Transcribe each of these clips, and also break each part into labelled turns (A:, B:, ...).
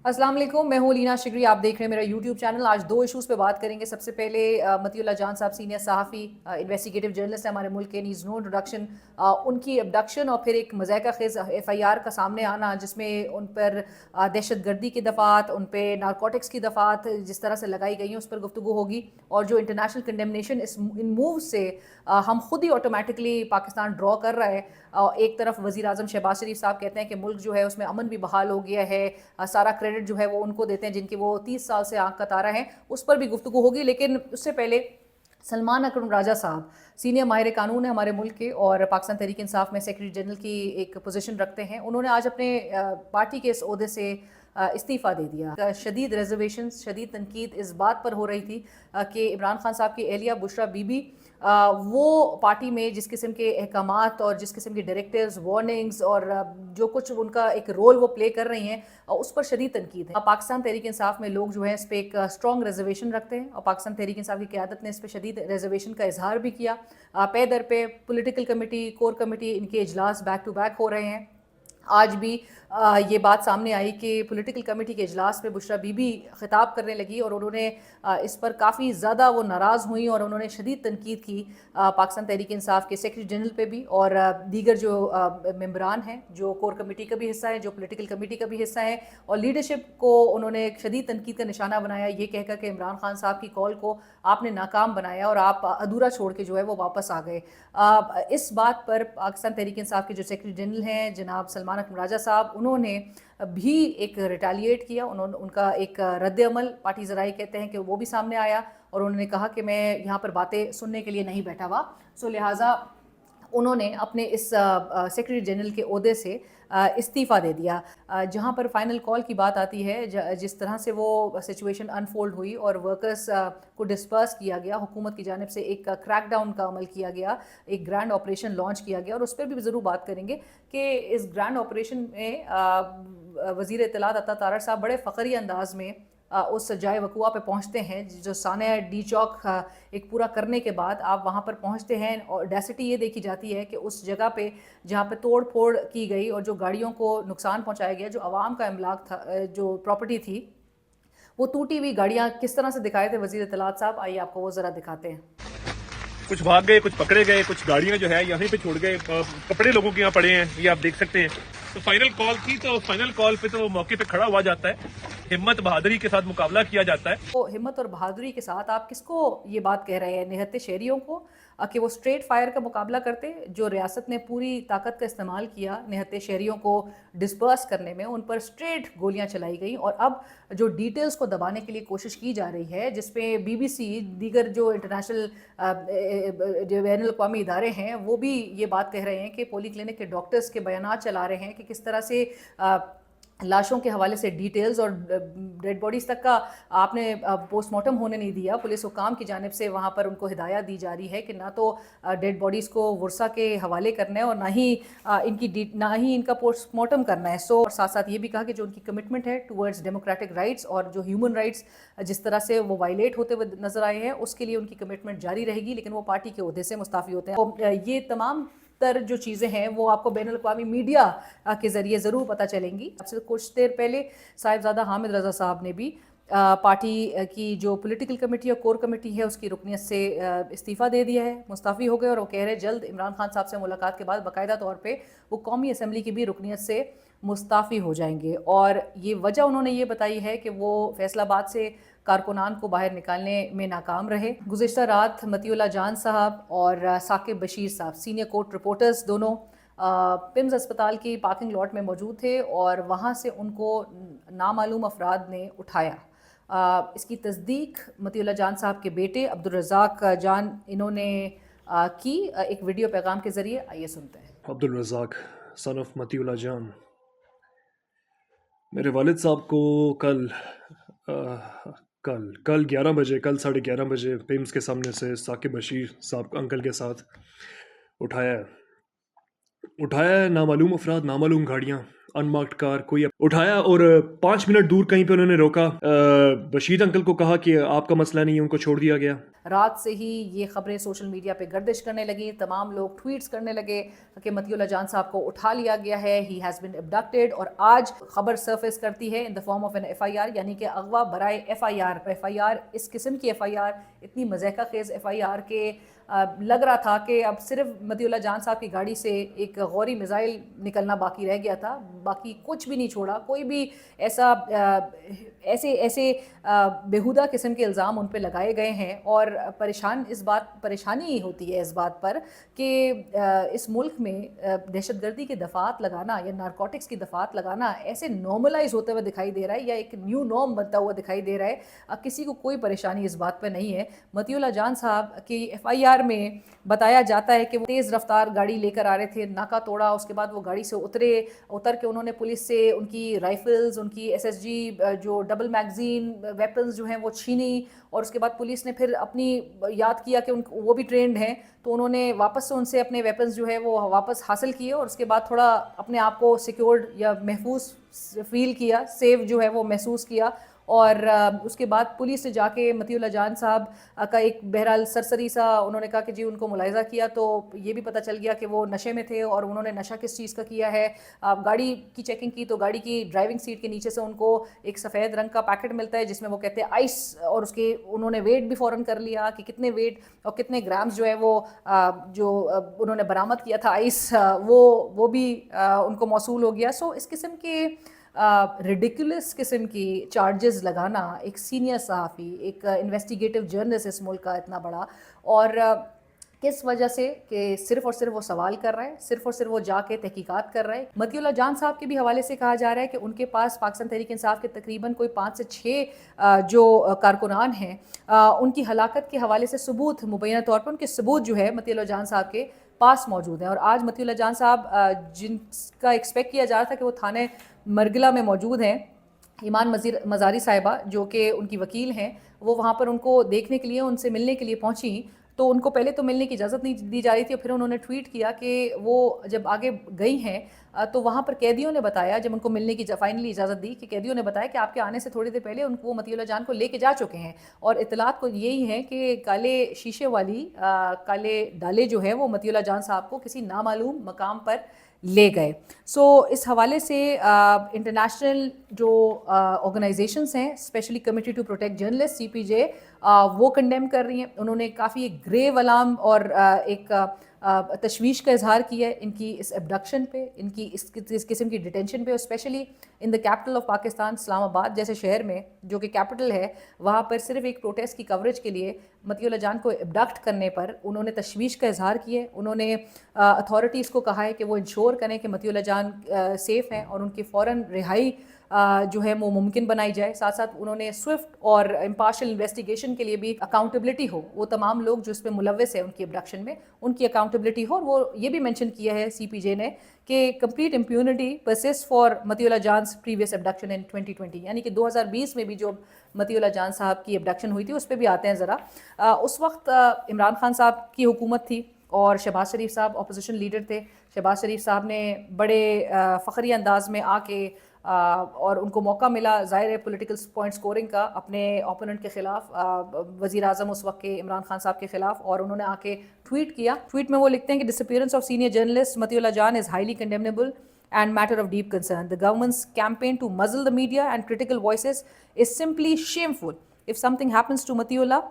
A: अस्सलाम वालेकुम, मैं हूँ लीना शिगरी। आप देख रहे हैं मेरा यूट्यूब चैनल। आज दो इश्यूज़ पे बात करेंगे। सबसे पहले मतीउल्लाह जान साहब सीनियर सहाफ़ी इन्वेस्टिगेटिव जर्नलिस्ट है हमारे मुल्क के, नीज़ नो इंट्रोडक्शन। उनकी अबडक्शन और फिर एक मज़ाक़ा ख़ेज़ FIR का सामने आना जिसमें उन पर दहशत गर्दी की दफ़ात, उन पर नारकोटिक्स की दफ़ात जिस तरह से लगाई गई हैं उस पर गुफ्तगू होगी। और जो इंटरनेशनल कंडेमनेशन इन मूव से हम खुद ही ऑटोमेटिकली पाकिस्तान ड्रॉ कर रहा है। एक तरफ वज़ीर आज़म शहबाज शरीफ साहब कहते हैं कि मुल्क जो है उसमें अमन भी बहाल हो गया है, सारा क्रेडिट जो है वो उनको देते हैं जिनकी वो 30 साल से आंख का तारा हैं। उस पर भी गुफ्तगू होगी। लेकिन उससे पहले सलमान अकरम राजा साहब सीनियर माहिर कानून है हमारे मुल्क के और पाकिस्तान तहरीक इंसाफ में सेक्रेटरी जनरल की एक पोजीशन रखते हैं। उन्होंने आज अपने पार्टी के इस ओहदे से इस्तीफ़ा दे दिया। शदीद रिजर्वेशन, शदीद तनकीद इस बात पर हो रही थी कि इमरान खान साहब की एहलिया बुशरा बीबी वो पार्टी में जिस किस्म के अहकामात और जिस किस्म के डायरेक्टिव्स, वार्निंग्स और जो कुछ उनका एक रोल वो प्ले कर रही हैं उस पर शदीद तनकीद है। पाकिस्तान तहरीक इंसाफ में लोग जो है इस पर एक स्ट्रॉन्ग रिजर्वेशन रखते हैं और पाकिस्तान तहरीक इंसाफ की क़यादत ने इस पर शदीद रिजर्वेशन का इजहार भी किया। पे दर पे पोलिटिकल कमेटी, कोर कमेटी, इनके इजलास बैक टू बैक हो रहे हैं। आज भी ये बात सामने आई कि पॉलिटिकल कमेटी के इजलास में बुशरा बीबी खिताब करने लगी और उन्होंने इस पर काफ़ी ज़्यादा वो नाराज़ हुई और उन्होंने शदीद तनकीद की पाकिस्तान तहरीक इंसाफ के सेक्रेटरी जनरल पे भी और दीगर जो मेंबरान हैं, जो कोर कमेटी का भी हिस्सा है, जो पॉलिटिकल कमेटी का भी हिस्सा है। और लीडरशिप को उन्होंने एक शदीद तनकीद का निशाना बनाया, ये कहकर कि इमरान खान साहब की कॉल को आपने नाकाम बनाया और आप अधूरा छोड़ के जो है वो वापस आ गए। इस बात पर पाकिस्तान तहरीक इंसाफ के जो सेक्रेटरी जनरल हैं जनाब सलमान अकरम राजा साहब, उन्होंने भी एक रिटेलिएट किया। उन्होंने उनका एक रद्द अमल पार्टी ज़राई कहते हैं कि वो भी सामने आया और उन्होंने कहा कि मैं यहाँ पर बातें सुनने के लिए नहीं बैठा हुआ। सो लिहाजा उन्होंने अपने इस सेक्रेटरी जनरल के ओहदे से इस्तीफ़ा दे दिया। जहाँ पर फाइनल कॉल की बात आती है, जिस तरह से वो सिचुएशन अनफोल्ड हुई और वर्कर्स को डिस्पर्स किया गया, हुकूमत की जानिब से एक क्रैकडाउन का अमल किया गया, एक ग्रैंड ऑपरेशन लॉन्च किया गया और उस पर भी ज़रूर बात करेंगे कि इस ग्रैंड ऑपरेशन में वज़ीर इत्तलात अता तारड़ साहब बड़े फ़खरी अंदाज में उस जाए वक़ुआ पे पहुँचते हैं। जो सानिया डी चौक एक पूरा करने के बाद आप वहाँ पर पहुँचते हैं और डेसिटी ये देखी जाती है कि उस जगह पे जहाँ पे तोड़ फोड़ की गई और जो गाड़ियों को नुकसान पहुँचाया गया, जो आवाम का इमलाक था, जो प्रॉपर्टी थी, वो टूटी हुई गाड़ियाँ किस तरह से दिखाए थे वज़ीर इत्तलात साहब, आइए आपको वो ज़रा दिखाते हैं।
B: कुछ भाग गए, कुछ पकड़े गए, कुछ गाड़ियां जो है यहीं पे छोड़ गए, कपड़े लोगों के यहाँ पड़े हैं, ये आप देख सकते हैं। तो फाइनल कॉल की, तो फाइनल कॉल पे तो मौके पे खड़ा हुआ जाता है, हिम्मत बहादुरी के साथ मुकाबला किया जाता है।
A: तो हिम्मत और बहादुरी के साथ आप किसको ये बात कह रहे हैं? निहत्ते शहरियों को कि वो स्ट्रेट फायर का मुकाबला करते, जो रियासत ने पूरी ताकत का इस्तेमाल किया निहत्ते शहरियों को डिस्पर्स करने में, उन पर स्ट्रेट गोलियां चलाई गई और अब जो डिटेल्स को दबाने के लिए कोशिश की जा रही है, जिसपे BBC, दीगर जो इंटरनेशनल जो बैनुल अक़वामी इदारे हैं, वो भी ये बात कह रहे हैं कि पोली क्लिनिक के डॉक्टर्स के बयानात चला रहे हैं कि किस तरह से लाशों के हवाले से डिटेल्स और डेड बॉडीज़ तक का आपने पोस्टमार्टम होने नहीं दिया। पुलिस हुकाम की जानिब से वहाँ पर उनको हिदायत दी जा रही है कि ना तो डेड बॉडीज़ को वर्सा के हवाले करना है और ना ही इनका पोस्टमार्टम करना है। और साथ साथ ये भी कहा कि जो उनकी कमिटमेंट है टूवर्ड्स डेमोक्रेटिक राइट्स और जो ह्यूमन राइट्स जिस तरह से वो वायलेट होते हुए नजर आए हैं, उसके लिए उनकी कमिटमेंट जारी रहेगी, लेकिन वो पार्टी के ओहदे से मुस्ताफ़ी होते हैं। तो ये तमाम तर जो चीज़ें हैं वो आपको बैनुल अक़वामी मीडिया के ज़रिए ज़रूर पता चलेंगी। आपसे कुछ देर पहले साहिबजादा हामिद रज़ा साहब ने भी पार्टी की जो पॉलिटिकल कमेटी और कोर कमेटी है उसकी रुकनियत से इस्तीफ़ा दे दिया है, मुस्ताफ़ी हो गए और वो कह रहे हैं जल्द इमरान खान साहब से मुलाकात के बाद बाकायदा तौर पे वो कौमी असम्बली की भी रुकनियत से मुस्ताफ़ी हो जाएंगे। और ये वजह उन्होंने ये बताई है कि वो फैसलाबाद से कारकुनान को बाहर निकालने में नाकाम रहे। गुज़िश्ता रात मतीउल्लाह जान साहब और साकिब बशीर साहब, सीनियर कोर्ट रिपोर्टर्स, दोनों पिम्स अस्पताल की पार्किंग लॉट में मौजूद थे और वहाँ से उनको नामालूम अफराद ने उठाया। इसकी तस्दीक मतीउल्लाह जान साहब के बेटे अब्दुल रज़ाक जान इन्होंने की एक वीडियो पैगाम के ज़रिए। आइए सुनते हैं।
C: अब्दुल रज़ाक सन ऑफ मतीउल्लाह जान, मेरे वालिद साहब को कल कल 11 बजे, कल 11:30 बजे पिम्स के सामने से साकिब बशीर साहब अंकल के साथ उठाया है नामालूम अफराद, नामालूम गाड़ियाँ। अनमार्क्ड कार कोई उठाया और 5 मिनट दूर कहीं पे उन्होंने रोका, बशीर अंकल को कहा कि आपका मसला नहीं है, उनको छोड़ दिया गया।
A: रात से ही ये खबरें सोशल मीडिया पे गर्दिश करने लगी, तमाम लोग ट्वीट्स करने लगे कि मतियुल्लाह जान साहब को उठा लिया गया है, ही हैज़ बिन अबडक्टेड। और आज खबर सरफेस करती है in the form of an FIR, यानी कि अगवा बराए FIR। इस किस्म की FIR, इतनी मज़ाक़ा खेज़ FIR के लग रहा था कि अब सिर्फ मतियुल्लाह जान साहब की गाड़ी से एक गौरी मिसाइल निकलना बाकी रह गया था, बाकी कुछ भी नहीं छोड़ा। कोई भी ऐसे बेहुदा किस्म के इल्ज़ाम उन पे लगाए गए हैं। और परेशानी होती है इस बात पर कि इस मुल्क में दहशतगर्दी की दफ़ात लगाना या नारकोटिक्स की दफ़ात लगाना ऐसे नॉर्मलाइज होते हुए दिखाई दे रहा है, या एक न्यू नॉर्म बनता हुआ दिखाई दे रहा है। किसी को कोई परेशानी इस बात पर नहीं है। मतियुल्लाह जान साहब की FIR में बताया जाता है कि वो तेज़ रफ्तार गाड़ी लेकर आ रहे थे, नाका तोड़ा, उसके बाद वो गाड़ी से उतर के उन्होंने पुलिस से उनकी राइफल्स, उनकी SSG जो डबल मैगज़ीन वेपन्स जो हैं वो छीनी। और उसके बाद पुलिस ने फिर अपनी याद किया कि वो भी ट्रेंड हैं, तो उन्होंने वापस से उनसे अपने वेपन्स जो है वो वापस हासिल किए और उसके बाद थोड़ा अपने आप को सिक्योर्ड या महफूज फील किया, सेफ जो है वो महसूस किया। और उसके बाद पुलिस से जाके मतियुल्लाह जान साहब का एक बहरहाल सरसरी सा उन्होंने कहा कि जी उनको मुलाहिज़ा किया, तो ये भी पता चल गया कि वो नशे में थे। और उन्होंने नशा किस चीज़ का किया है, गाड़ी की चेकिंग की तो गाड़ी की ड्राइविंग सीट के नीचे से उनको एक सफ़ेद रंग का पैकेट मिलता है जिसमें वो कहते हैं आइस, और उसके उन्होंने वेट भी फ़ौरन कर लिया कि कितने वेट और कितने ग्राम्स जो है वो जो उन्होंने बरामद किया था आइस, वो भी उनको मौसूल हो गया। सो इस किस्म के रिडिकुलस किस्म की चार्जेस लगाना एक सीनियर सहाफ़ी, एक इन्वेस्टिगेटिव जर्नलिस्ट इस मुल्क का इतना बड़ा, और किस वजह से कि सिर्फ़ और सिर्फ वो सवाल कर रहा है, सिर्फ़ और सिर्फ वो जाके तहकीकात कर रहा है। मतियुल्लाह जान साहब के भी हवाले से कहा जा रहा है कि उनके पास पाकिस्तान तहरीक इंसाफ के तकरीबन कोई 5 से 6 जो कारकुनान हैं, उनकी हलाकत के हवाले से सबूत, मुबैना तौर पर उनके सबूत जो है मतियुल्लाह जान साहब के पास मौजूद हैं। और आज मतियुल्लाह जान साहब जिनका एक्सपेक्ट किया जा रहा था कि वो थाने मरगिला में मौजूद हैं, ईमान मज़ारी साहिबा जो कि उनकी वकील हैं, वो वहाँ पर उनको देखने के लिए, उनसे मिलने के लिए पहुँची। तो उनको पहले तो मिलने की इजाज़त नहीं दी जा रही थी, और फिर उन्होंने ट्वीट किया कि वो जब आगे गई हैं तो वहाँ पर कैदियों ने बताया, जब उनको मिलने की फाइनली इजाज़त दी, कि कैदियों ने बताया कि आपके आने से थोड़ी देर पहले उनको मतियुल्लाह जान को लेके जा चुके हैं। और इतलात को यही है कि काले शीशे वाली काले डाले जो है वो मतियुल्लाह जान साहब को किसी नामालूम मकाम पर ले गए। सो इस हवाले से इंटरनेशनल जो ऑर्गेनाइजेशंस हैं, specially committee to protect journalist CPJ, वो कंडेम कर रही हैं। उन्होंने काफ़ी एक ग्रेव अलार्म और एक तशवीश का इजहार किया है इनकी इस एबडक्शन पे, इनकी इस किस्म की डिटेंशन पे, और specially in the capital of Pakistan Islamabad जैसे शहर में जो कि कैपिटल है, वहाँ पर सिर्फ एक प्रोटेस्ट की कवरेज के लिए मतियुल्लाह जान को एबडक्ट करने पर उन्होंने तशवीश का इजहार किया है। उन्होंने अथॉरिटीज़ को कहा है कि वो इंश्योर करें कि मतियुल्लाह जान सेफ़ हैं और उनकी फ़ौरन रिहाई जो है वो मुमकिन बनाई जाए। साथ साथ उन्होंने स्विफ्ट और इम्पार्शल इन्वेस्टिगेशन के लिए भी अकाउंटेबिलिटी हो, वो तमाम लोग जो इस पर मुलव्वस है उनकी अबडक्शन में, उनकी अकाउंटेबिलिटी हो। और वो ये भी मेंशन किया है CPJ ने कि complete impunity persist for Matiullah Jan's previous abduction in 2020, यानी कि 2020 में भी जो मतियुल्लाह जान साहब की अबडक्शन हुई थी उस पर भी आते हैं ज़रा। उस वक्त इमरान खान साहब की हुकूमत थी और शहबाज शरीफ साहब अपोजिशन लीडर थे। शहबाज शरीफ साहब ने बड़े फ़खरी अंदाज में आके और उनको मौका मिला ज़ाहिर है पॉलिटिकल पॉइंट स्कोरिंग का अपने ओपोनेंट के ख़िलाफ़, वज़ीर आज़म उस वक्त के इमरान खान साहब के ख़िलाफ़, और उन्होंने आके ट्वीट किया। ट्वीट में वो लिखते हैं कि disappearance of senior journalist Matiullah जान is highly condemnable and matter of deep concern. The government's campaign to muzzle the media and critical voices is simply shameful. If something happens to Matiullah,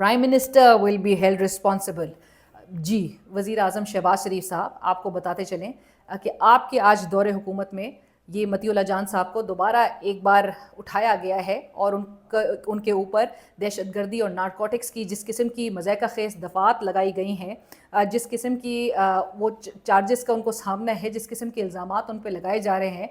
A: Prime Minister will be held responsible. जी वज़ीर आज़म शहबाज शरीफ साहब, आपको बताते चलें कि आपके आज दौरे हुकूमत में ये मतियुल्लाह जान साहब को दोबारा एक बार उठाया गया है और उनके ऊपर दहशतगर्दी और नारकोटिक्स की जिस किस्म की मज़ाक़ा ख़ेज़ दफ़ात लगाई गई हैं, जिस किस्म की वो चार्जेस का उनको सामना है, जिस किस्म के इल्ज़ामात उन पर लगाए जा रहे हैं,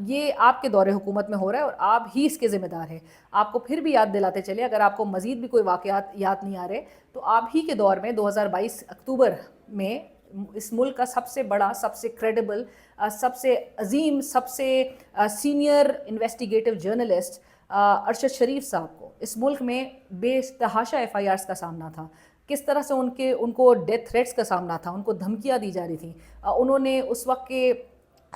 A: ये आपके दौरे हुकूमत में हो रहा है और आप ही इसके ज़िम्मेदार हैं। आपको फिर भी याद दिलाते चले, अगर आपको मज़ीद भी कोई वाक़यात याद नहीं आ रहे, तो आप ही के दौर में 2022 अक्टूबर में इस मुल्क का सबसे बड़ा, सबसे क्रेडिबल, सबसे अजीम, सबसे सीनियर इन्वेस्टिगेटिव जर्नलिस्ट अरशद शरीफ साहब को इस मुल्क में बेतहाशा FIRs का सामना था। किस तरह से उनको डेथ थ्रेट्स का सामना था, उनको धमकियाँ दी जा रही थी। उन्होंने उस वक्त के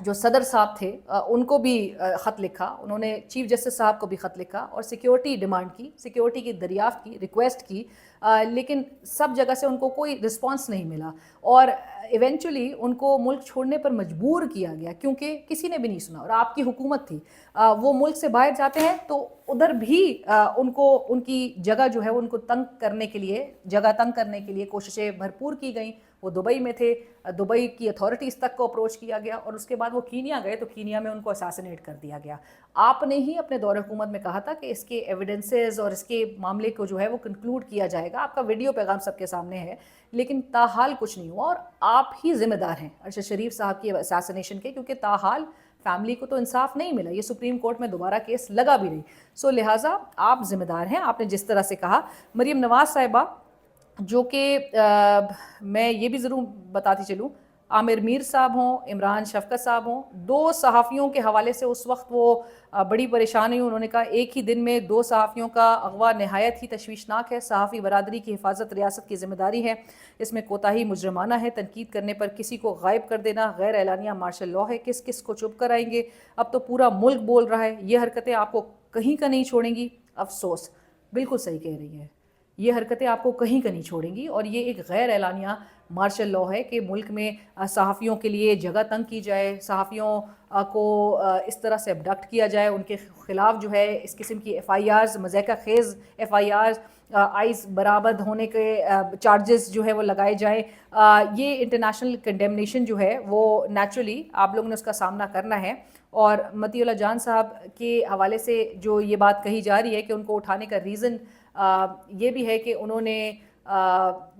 A: जो सदर साहब थे उनको भी ख़त लिखा, उन्होंने चीफ जस्टिस साहब को भी ख़त लिखा और सिक्योरिटी डिमांड की, सिक्योरिटी की दरियाफ़्त की, रिक्वेस्ट की, लेकिन सब जगह से उनको कोई रिस्पांस नहीं मिला और इवेंचुअली उनको मुल्क छोड़ने पर मजबूर किया गया क्योंकि किसी ने भी नहीं सुना और आपकी हुकूमत थी। वो मुल्क से बाहर जाते हैं तो उधर भी उनको उनकी जगह जो है उनको तंग करने के लिए, जगह तंग करने के लिए कोशिशें भरपूर की गई। वो दुबई में थे, दुबई की अथॉरिटीज़ तक को अप्रोच किया गया और उसके बाद वो कीनिया गए तो कीनिया में उनको असैसिनेट कर दिया गया। आपने ही अपने दौरे हुकूमत में कहा था कि इसके एविडेंसेस और इसके मामले को जो है वो कंक्लूड किया जाएगा। आपका वीडियो पैगाम सबके सामने है, लेकिन ताहाल कुछ नहीं हुआ और आप ही ज़िम्मेदार हैं अरशद शरीफ साहब की असैसिनेशन के, क्योंकि ताहाल फैमिली को तो इंसाफ नहीं मिला, ये सुप्रीम कोर्ट में दोबारा केस लगा भी नहीं। सो लिहाजा आप ज़िम्मेदार हैं। आपने जिस तरह से कहा, मरीम नवाज़ साहिबा जो कि मैं ये भी ज़रूर बताती चलूँ, आमिर मीर साहब हों, इमरान शफ़क़त साहब हों, 2 सहाफ़ियों के हवाले से उस वक्त वो बड़ी परेशान हुई। उन्होंने कहा एक ही दिन में 2 सहाफ़ियों का अगवा नहायत ही तशवीशनाक है, सहाफ़ी बरादरी की हिफाजत रियासत की ज़िम्मेदारी है, इसमें कोताही मुजरमाना है, तनकीद करने पर किसी को गायब कर देना गैर एलानिया मार्शल लॉ है, किस किस को चुप कराएंगे, अब तो पूरा मुल्क बोल रहा है, ये हरकतें आपको कहीं का नहीं छोड़ेंगी। अफसोस, बिल्कुल सही कह रही है, ये हरकतें आपको कहीं का नहीं छोड़ेंगी और ये एक गैर एलानिया मार्शल लॉ है कि मुल्क में सहाफ़ियों के लिए जगह तंग की जाए, सहाफ़ियों को इस तरह से अबडक्ट किया जाए, उनके ख़िलाफ़ जो है इस किस्म की FIRs, मज़ाक़ा ख़ेज़ FIRs, आइस बरामद होने के चार्जेस जो है वो लगाए जाए। ये इंटरनेशनल कंडेमनेशन जो है वो नेचुरली आप लोगों ने उसका सामना करना है। और मतीउल्लाह जान साहब के हवाले से जो ये बात कही जा रही है कि उनको उठाने का रीज़न ये भी है कि उन्होंने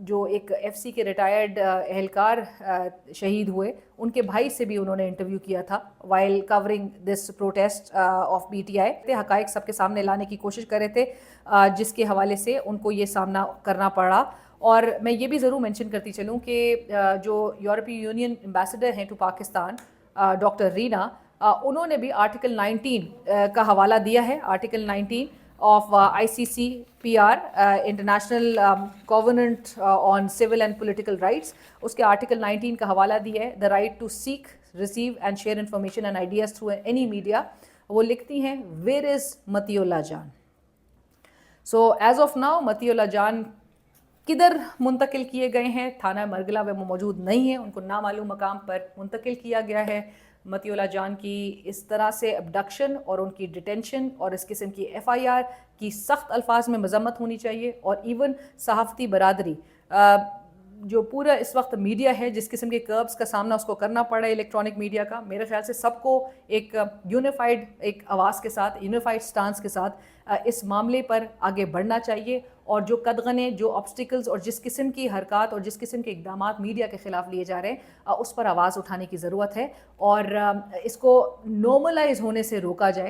A: जो एक FC के रिटायर्ड एहलकार शहीद हुए, उनके भाई से भी उन्होंने इंटरव्यू किया था while covering this protest of PTI। हक़ाइक़ सबके सामने लाने की कोशिश कर रहे थे, जिसके हवाले से उनको ये सामना करना पड़ा। और मैं ये भी ज़रूर मेंशन करती चलूँ कि जो यूरोपीय यूनियन एम्बेसडर हैं टू पाकिस्तान डॉक्टर रीना, उन्होंने भी आर्टिकल 19 का हवाला दिया है, article 19 of ICCPR, international covenant on civil and political rights, उसके आर्टिकल 19 का हवाला दिया है, the right to seek, receive and share information and ideas through any media. वो लिखती हैं, where is Matiullah Jan. So as of now Matiullah Jan किधर मुंतकिल किए गए हैं? थाना मरगला में वो मौजूद नहीं है, उनको नामालूम मकाम पर मुंतकिल किया गया है। मतीउल्लाह जान की इस तरह से अबडक्शन और उनकी डिटेंशन और इस किस्म की FIR की सख्त अल्फाज में मजम्मत होनी चाहिए। और इवन सहाफ़ती बरादरी जो पूरा इस वक्त मीडिया है, जिस किस्म के कर्ब्स का सामना उसको करना पड़ा है इलेक्ट्रॉनिक मीडिया का, मेरे ख्याल से सबको एक यूनिफाइड एक आवाज़ के साथ, यूनिफाइड स्टांस के साथ इस मामले पर आगे बढ़ना चाहिए। और जो कदगने, जो ऑब्स्टिकल्स और जिस किस्म की हरकत और जिस किस्म के इक़दामात मीडिया के ख़िलाफ़ लिए जा रहे हैं, उस पर आवाज़ उठाने की ज़रूरत है और इसको नॉर्मलाइज होने से रोका जाए।